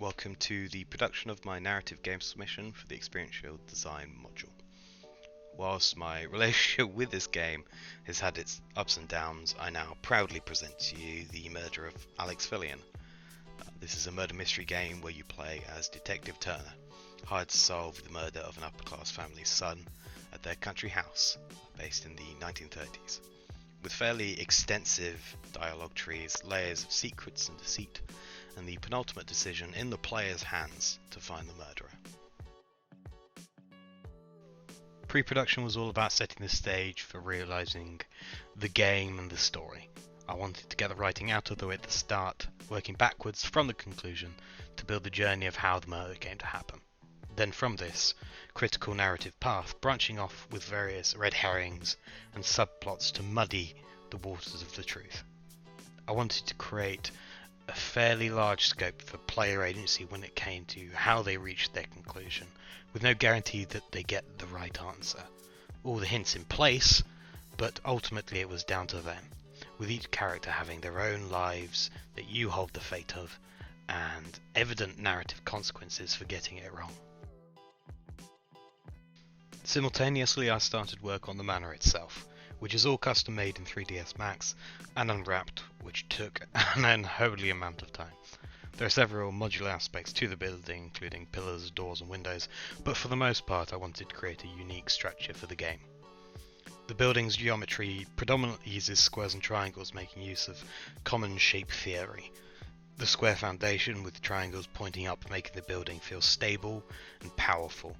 Welcome to the production of my narrative game submission for the Experiential design module. Whilst my relationship with this game has had its ups and downs, I now proudly present to you the murder of Alex Filian. This is a murder mystery game where you play as Detective Turner, hired to solve the murder of an upper-class family's son at their country house, based in the 1930s. With fairly extensive dialogue trees, layers of secrets and deceit, and the penultimate decision in the player's hands to find the murderer. Pre-production was all about setting the stage for realising the game and the story. I wanted to get the writing out of the way at the start, working backwards from the conclusion to build the journey of how the murder came to happen. Then from this critical narrative path, branching off with various red herrings and subplots to muddy the waters of the truth. I wanted to create a fairly large scope for player agency when it came to how they reached their conclusion, with no guarantee that they get the right answer. All the hints in place, but ultimately it was down to them, with each character having their own lives that you hold the fate of, and evident narrative consequences for getting it wrong. Simultaneously, I started work on the manor itself, which is all custom made in 3ds Max and unwrapped, which took an unholy amount of time. There are several modular aspects to the building, including pillars, doors and windows, but for the most part I wanted to create a unique structure for the game. The building's geometry predominantly uses squares and triangles, making use of common shape theory. The square foundation with triangles pointing up making the building feel stable and powerful.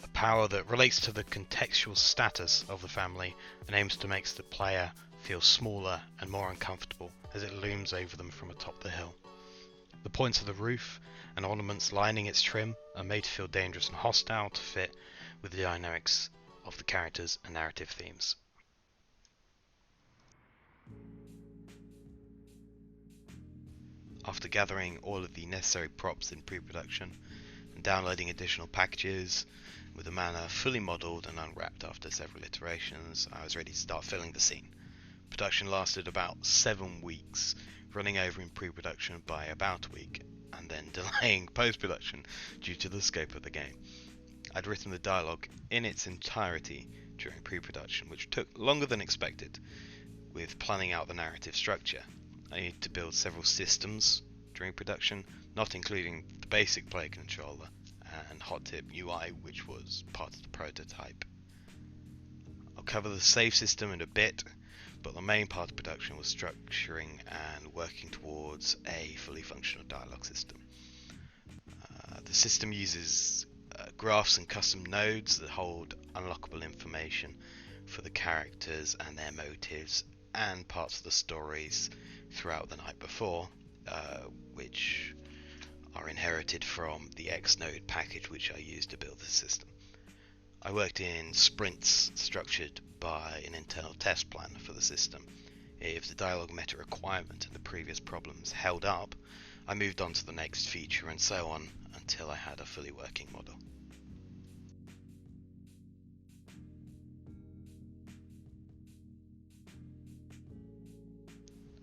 A power that relates to the contextual status of the family and aims to make the player feel smaller and more uncomfortable as it looms over them from atop the hill. The points of the roof and ornaments lining its trim are made to feel dangerous and hostile to fit with the dynamics of the characters and narrative themes. After gathering all of the necessary props in pre-production and downloading additional packages, with the manor fully modelled and unwrapped after several iterations, I was ready to start filling the scene. Production lasted about 7 weeks, running over in pre-production by about a week, and then delaying post-production due to the scope of the game. I'd written the dialogue in its entirety during pre-production, which took longer than expected, with planning out the narrative structure. I needed to build several systems during production, not including the basic player controller and hot tip UI, which was part of the prototype. I'll cover the save system in a bit, but the main part of production was structuring and working towards a fully functional dialogue system. The system uses graphs and custom nodes that hold unlockable information for the characters and their motives and parts of the stories throughout the night before, which are inherited from the Xnode package which I used to build the system. I worked in sprints structured by an internal test plan for the system. If the dialogue met a requirement and the previous problems held up, I moved on to the next feature and so on until I had a fully working model.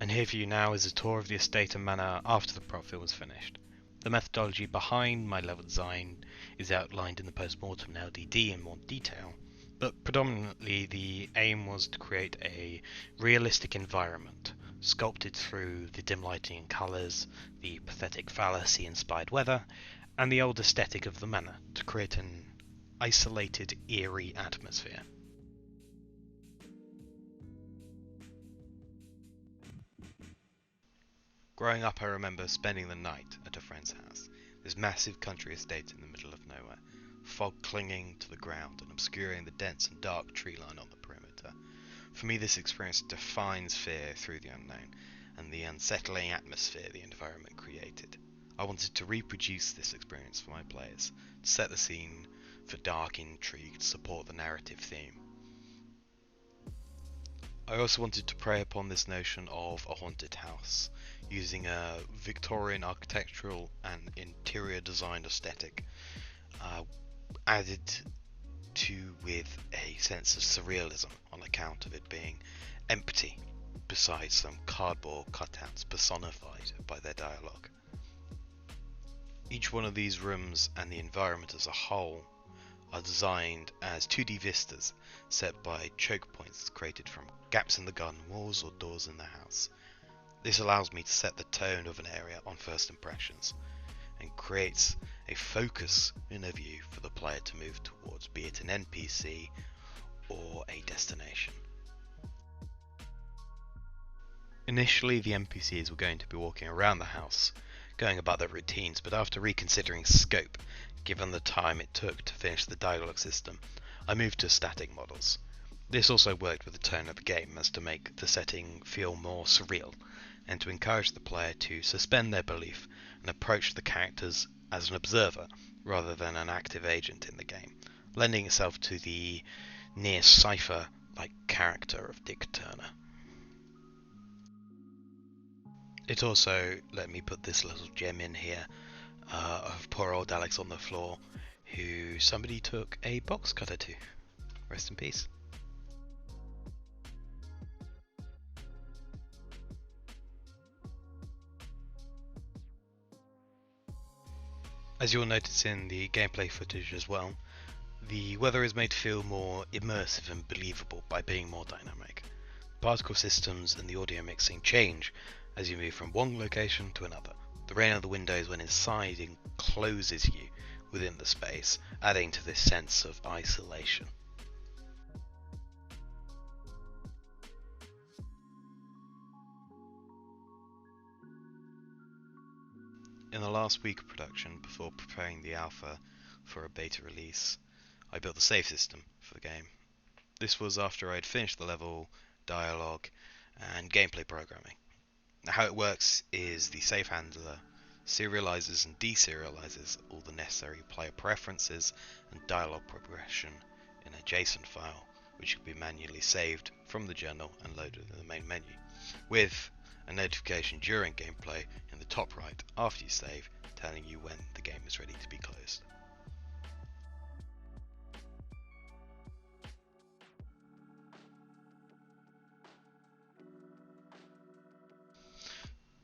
And here for you now is a tour of the estate and manor after the prop film was finished. The methodology behind my level design is outlined in the post-mortem and LDD in more detail, but predominantly the aim was to create a realistic environment, sculpted through the dim lighting and colours, the pathetic fallacy-inspired weather, and the old aesthetic of the manor, to create an isolated, eerie atmosphere. Growing up, I remember spending the night at a friend's house, this massive country estate in the middle of nowhere, fog clinging to the ground and obscuring the dense and dark tree line on the perimeter. For me, this experience defines fear through the unknown and the unsettling atmosphere the environment created. I wanted to reproduce this experience for my players, to set the scene for dark intrigue to support the narrative theme. I also wanted to prey upon this notion of a haunted house, using a Victorian architectural and interior design aesthetic, added to with a sense of surrealism on account of it being empty, besides some cardboard cutouts personified by their dialogue. Each one of these rooms and the environment as a whole are designed as 2D vistas set by choke points created from gaps in the garden walls or doors in the house. This allows me to set the tone of an area on first impressions and creates a focus in a view for the player to move towards, be it an NPC or a destination. Initially, the NPCs were going to be walking around the house, going about their routines, but after reconsidering scope, given the time it took to finish the dialogue system, I moved to static models. This also worked with the tone of the game as to make the setting feel more surreal, and to encourage the player to suspend their belief and approach the characters as an observer rather than an active agent in the game, lending itself to the near cipher-like character of Dick Turner. It also let me put this little gem in here of poor old Alex on the floor, who somebody took a box cutter to. Rest in peace. As you'll notice in the gameplay footage as well, the weather is made to feel more immersive and believable by being more dynamic. Particle systems and the audio mixing change as you move from one location to another. The rain on the windows when inside encloses you within the space, adding to this sense of isolation. In the last week of production, before preparing the alpha for a beta release, I built the save system for the game. This was after I had finished the level, dialogue, and gameplay programming. Now, how it works is the save handler serializes and deserializes all the necessary player preferences and dialogue progression in a JSON file, which can be manually saved from the journal and loaded in the main menu, with a notification during gameplay in the top right after you save, telling you when the game is ready to be closed.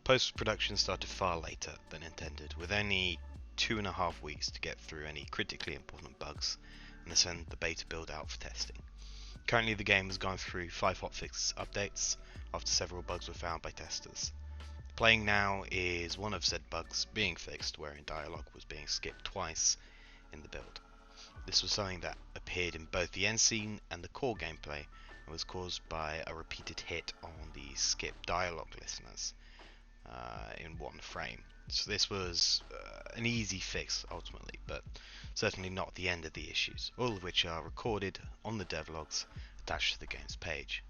Post-production started far later than intended, with only 2.5 weeks to get through any critically important bugs and to send the beta build out for testing. Currently the game has gone through 5 hotfix updates after several bugs were found by testers. Playing now is one of said bugs being fixed, wherein dialogue was being skipped twice in the build. This was something that appeared in both the end scene and the core gameplay and was caused by a repeated hit on the skip dialogue listeners in one frame. So this was an easy fix ultimately, but certainly not the end of the issues, all of which are recorded on the devlogs attached to the game's page.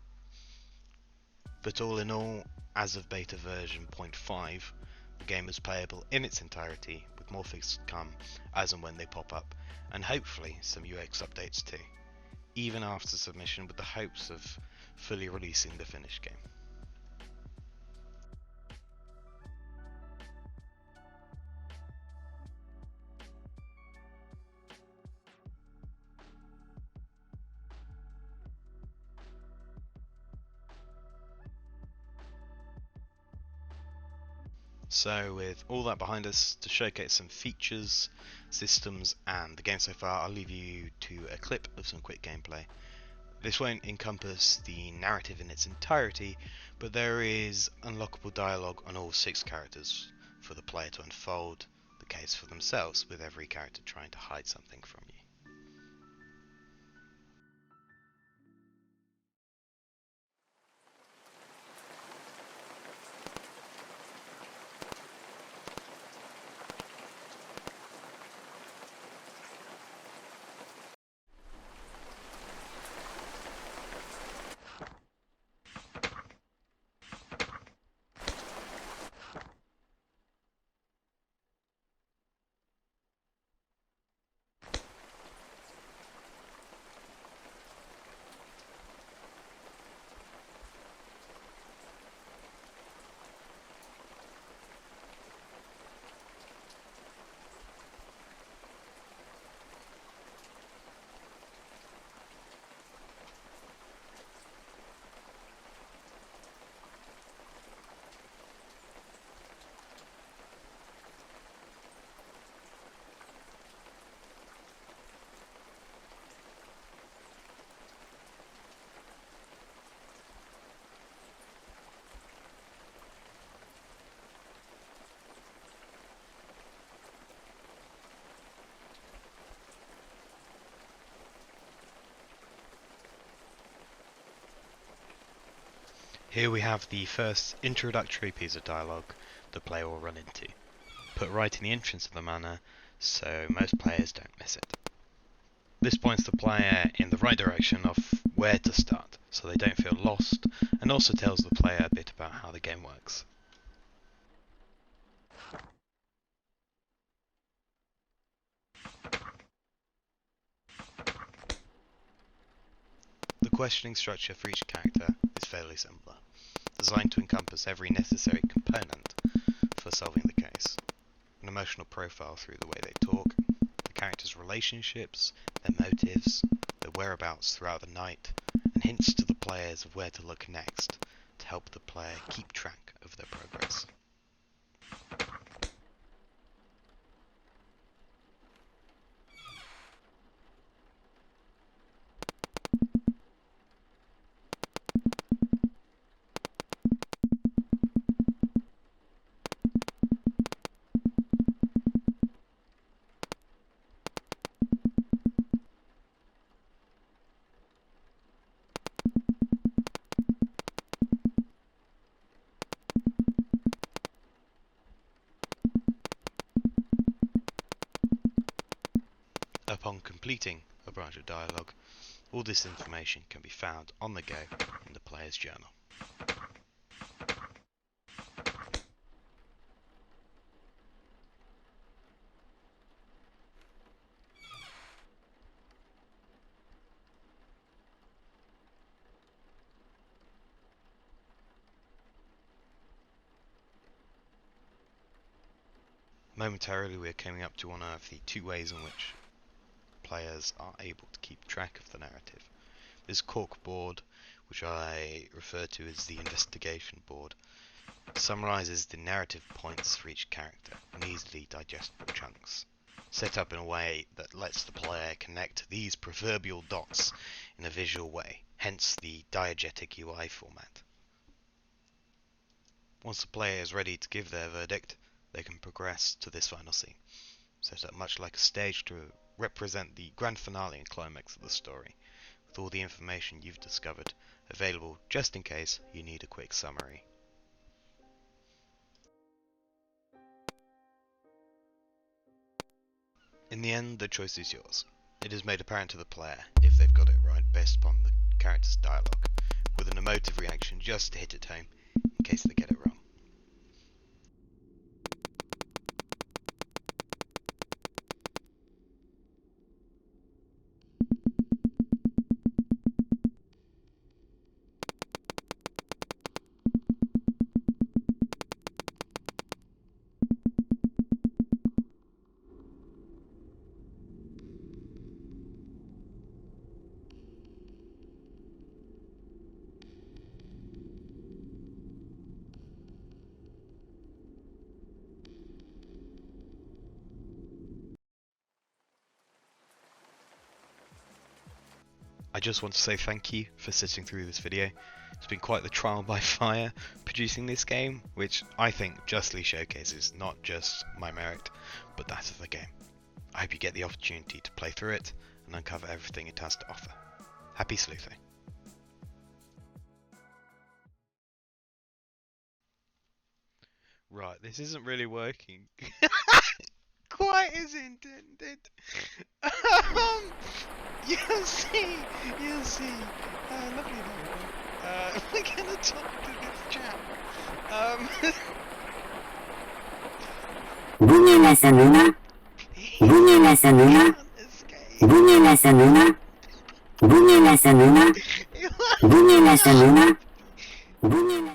But all in all, as of beta version 0.5, the game is playable in its entirety, with more fixes to come as and when they pop up, and hopefully some UX updates too, even after submission, with the hopes of fully releasing the finished game. So with all that behind us, to showcase some features, systems and the game so far, I'll leave you to a clip of some quick gameplay. This won't encompass the narrative in its entirety, but there is unlockable dialogue on all 6 characters for the player to unfold the case for themselves, with every character trying to hide something from you. Here we have the first introductory piece of dialogue the player will run into, put right in the entrance of the manor so most players don't miss it. This points the player in the right direction of where to start so they don't feel lost, and also tells the player a bit about how the game works. The questioning structure for each character is fairly similar, designed to encompass every necessary component for solving the case. An emotional profile through the way they talk, the characters' relationships, their motives, their whereabouts throughout the night, and hints to the players of where to look next to help the player keep track of their progress. Upon completing a branch of dialogue, all this information can be found on the go in the player's journal. Momentarily we are coming up to one of the two ways in which players are able to keep track of the narrative. This cork board, which I refer to as the investigation board, summarises the narrative points for each character in easily digestible chunks, set up in a way that lets the player connect these proverbial dots in a visual way, hence the diegetic UI format. Once the player is ready to give their verdict, they can progress to this final scene, set up much like a stage to represent the grand finale and climax of the story, with all the information you've discovered available just in case you need a quick summary. In the end, the choice is yours. It is made apparent to the player if they've got it right based upon the character's dialogue, with an emotive reaction just to hit it home in case they get it wrong. I just want to say thank you for sitting through this video. It's been quite the trial by fire producing this game, which I think justly showcases not just my merit, but that of the game. I hope you get the opportunity to play through it and uncover everything it has to offer. Happy sleuthing. Right, this isn't really working. Quite as intended. You'll see. Lovely video. We're gonna talk to this chap. Bunyi rasa Nuna. Bunyi rasa Nuna. Bunyi rasa Nuna. Bunyi rasa Nuna. Bunyi rasa Nuna. Bunyi